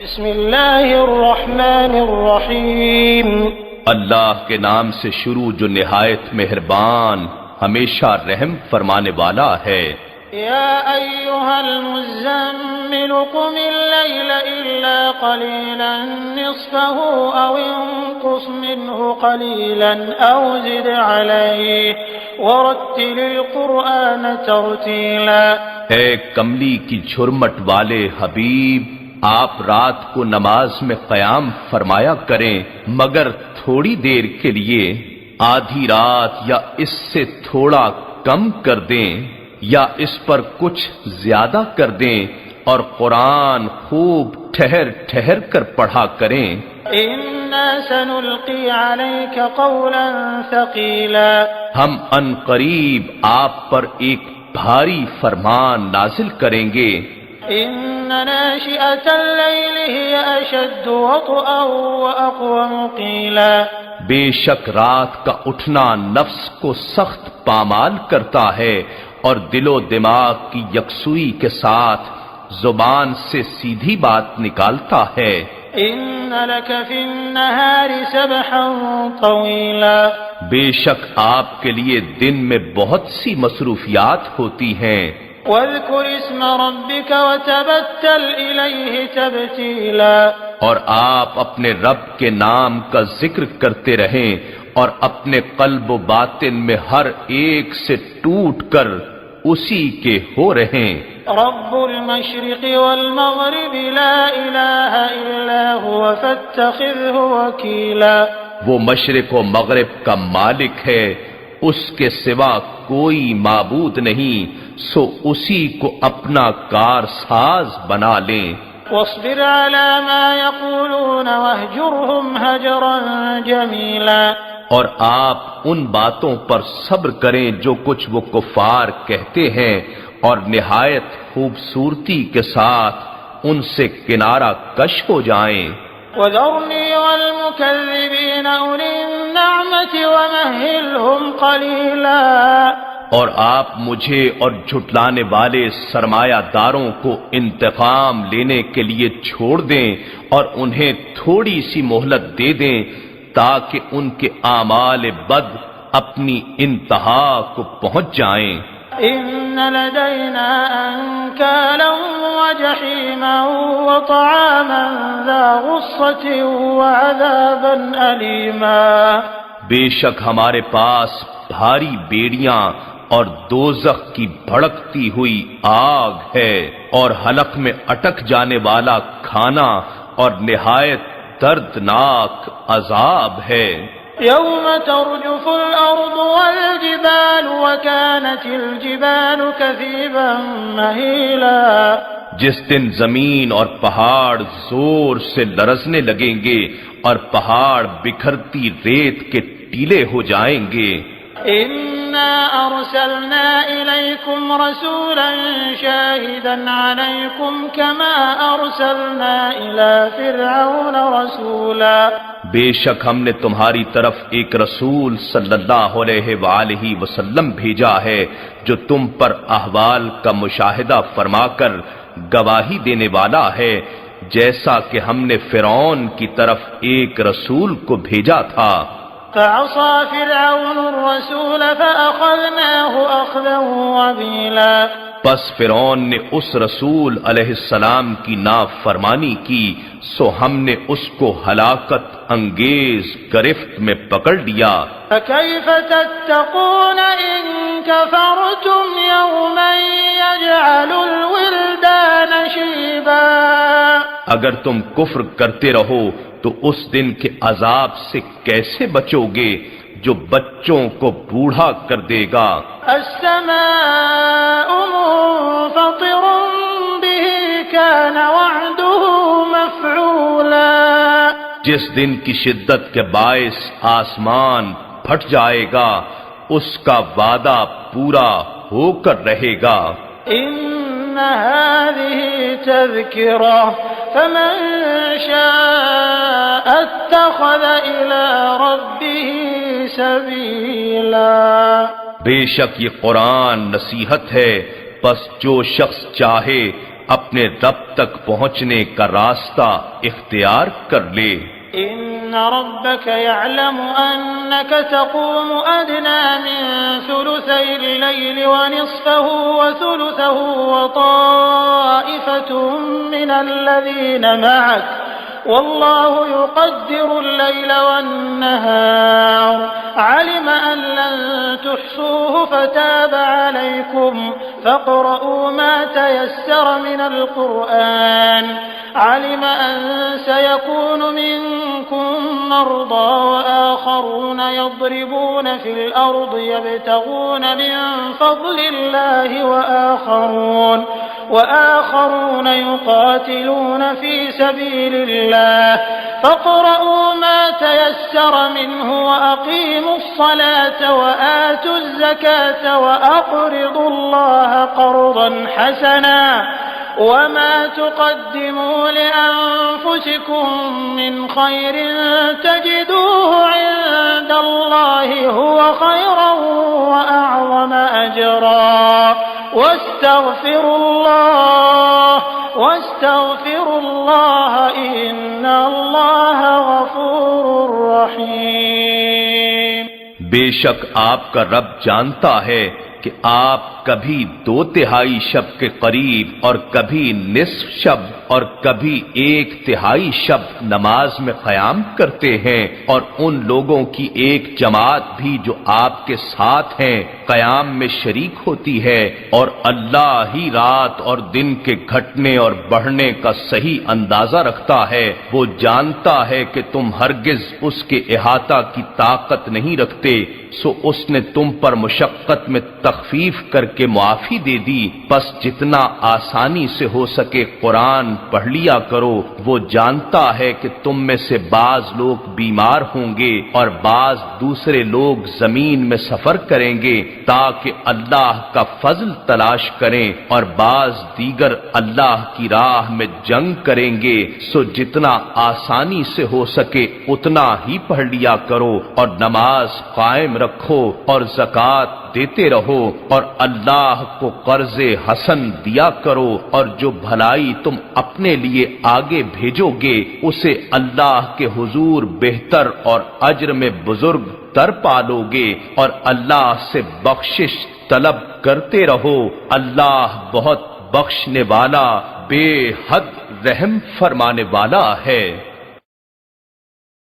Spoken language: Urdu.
بسم اللہ الرحمن الرحیم، اللہ کے نام سے شروع جو نہایت مہربان ہمیشہ رحم فرمانے والا ہے۔ یا ایہا المزمل قم اللیل الا قلیلا نصفہ او انقص منہ قلیلا او زد علیہ ورتل القرآن ترتیلا۔ اے کملی کی جھرمٹ والے حبیب، آپ رات کو نماز میں قیام فرمایا کریں مگر تھوڑی دیر کے لیے، آدھی رات یا اس سے تھوڑا کم کر دیں یا اس پر کچھ زیادہ کر دیں، اور قرآن خوب ٹھہر ٹھہر کر پڑھا کریں۔ انا سنلقی علیک قولا ثقیلا، ہم ان قریب آپ پر ایک بھاری فرمان نازل کریں گے۔ ان ناشئة اللیل ہی اشد وطئا واقوم قیلا، بے شک رات کا اٹھنا نفس کو سخت پامال کرتا ہے اور دل و دماغ کی یکسوئی کے ساتھ زبان سے سیدھی بات نکالتا ہے۔ ان لک فی النہار سبحا طویلا، بے شک آپ کے لیے دن میں بہت سی مصروفیات ہوتی ہیں۔ واذکر اسم ربک وتبتل الیہ تبتیلا، اور آپ اپنے رب کے نام کا ذکر کرتے رہیں اور اپنے قلب و باطن میں ہر ایک سے ٹوٹ کر اسی کے ہو رہیں۔ رب المشرق والمغرب لا الہ الا هو فاتخذہ وکیلا، وہ مشرق و مغرب کا مالک ہے، اس کے سوا کوئی معبود نہیں، سو اسی کو اپنا کارساز بنا لیں۔ واصبر على ما يقولون واهجرهم هجرا جميلا، اور آپ ان باتوں پر صبر کریں جو کچھ وہ کفار کہتے ہیں، اور نہایت خوبصورتی کے ساتھ ان سے کنارہ کش ہو جائیں۔ وذرني والمكذبين أولي النعمة ومهلهم قليلا، اور آپ مجھے اور جھٹلانے والے سرمایہ داروں کو انتقام لینے کے لیے چھوڑ دیں اور انہیں تھوڑی سی مہلت دے دیں تاکہ ان کے اعمال بد اپنی انتہا کو پہنچ جائیں۔ إن لدينا أنكالا وجحيما وطعاما ذا غصة وعذابا أليما، بے شک ہمارے پاس بھاری بیڑیاں اور دوزخ کی بھڑکتی ہوئی آگ ہے، اور حلق میں اٹک جانے والا کھانا اور نہایت دردناک عذاب ہے۔ يوم ترجف الأرض والجبال وكانت الجبال كثيبا مهيلا، جس دن زمین اور پہاڑ زور سے لرزنے لگیں گے اور پہاڑ بکھرتی ریت کے ٹیلے ہو جائیں گے۔ إنا أرسلنا إليكم رسولا شاهدا عليكم كما أرسلنا إلى فرعون رسولا، بے شک ہم نے تمہاری طرف ایک رسول صلی اللہ علیہ وآلہ وسلم بھیجا ہے جو تم پر احوال کا مشاہدہ فرما کر گواہی دینے والا ہے، جیسا کہ ہم نے فرعون کی طرف ایک رسول کو بھیجا تھا۔ فعصى فرعون الرسول فأخذناه أخذا وبيلا، پس فرعون نے اس رسول علیہ السلام کی نافرمانی کی، سو ہم نے اس کو ہلاکت انگیز گرفت میں پکڑ لیا۔ فكيف تتقون إن كفرتم يوما يجعل الولدان شيبا، اگر تم کفر کرتے رہو تو اس دن کے عذاب سے کیسے بچو گے جو بچوں کو بوڑھا کر دے گا۔ السماء منفطر به كان وعده مفعولا، جس دن کی شدت کے باعث آسمان پھٹ جائے گا اس کا وعدہ پورا ہو کر رہے گا۔ إن هذه تذكرة فمن شاء اتخذ إلى ربه سبيلا، بے شک یہ قرآن نصیحت ہے، پس جو شخص چاہے اپنے رب تک پہنچنے کا راستہ اختیار کر لے۔ إن ربك يعلم أنك تقوم أدنى من ثلثي الليل ونصفه وثلثه وطائفة من الذين معك والله يقدر الليل والنهار علم أن لن تحصوه فتاب عليكم فاقرؤوا ما تيسر من القرآن علم أن سيكون منكم مرضى وآخرون يضربون في الأرض يبتغون من فضل الله وآخرون يقاتلون في سبيل الله فاقرؤوا ما تيسر منه وأقيموا الصلاة وآتوا الزكاة وأقرضوا الله قرضا حسنا وما تقدموا لأنفسكم من خير تجدوه عند الله هو خيرا وأعظم أجرا واستغفروا الله إن الله غفور رحيم۔ بے شک آپ کا رب جانتا ہے کہ آپ کبھی 2/3 شب کے قریب اور کبھی نصف شب اور کبھی 1/3 شب نماز میں قیام کرتے ہیں، اور ان لوگوں کی ایک جماعت بھی جو آپ کے ساتھ ہیں قیام میں شریک ہوتی ہے، اور اللہ ہی رات اور دن کے گھٹنے اور بڑھنے کا صحیح اندازہ رکھتا ہے۔ وہ جانتا ہے کہ تم ہرگز اس کے احاطہ کی طاقت نہیں رکھتے، سو اس نے تم پر مشقت میں تخفیف کر کے معافی دے دی، پس جتنا آسانی سے ہو سکے قرآن پڑھ لیا کرو۔ وہ جانتا ہے کہ تم میں سے بعض لوگ بیمار ہوں گے اور بعض دوسرے لوگ زمین میں سفر کریں گے تاکہ اللہ کا فضل تلاش کریں، اور بعض دیگر اللہ کی راہ میں جنگ کریں گے، سو جتنا آسانی سے ہو سکے اتنا ہی پڑھ لیا کرو، اور نماز قائم رکھو اور زکوٰۃ دیتے رہو، اور اللہ کو قرض حسن دیا کرو، اور جو بھلائی تم اپنے لیے آگے بھیجو گے اسے اللہ کے حضور بہتر اور اجر میں بزرگ تر پالو گے، اور اللہ سے بخشش طلب کرتے رہو، اللہ بہت بخشنے والا بے حد رحم فرمانے والا ہے۔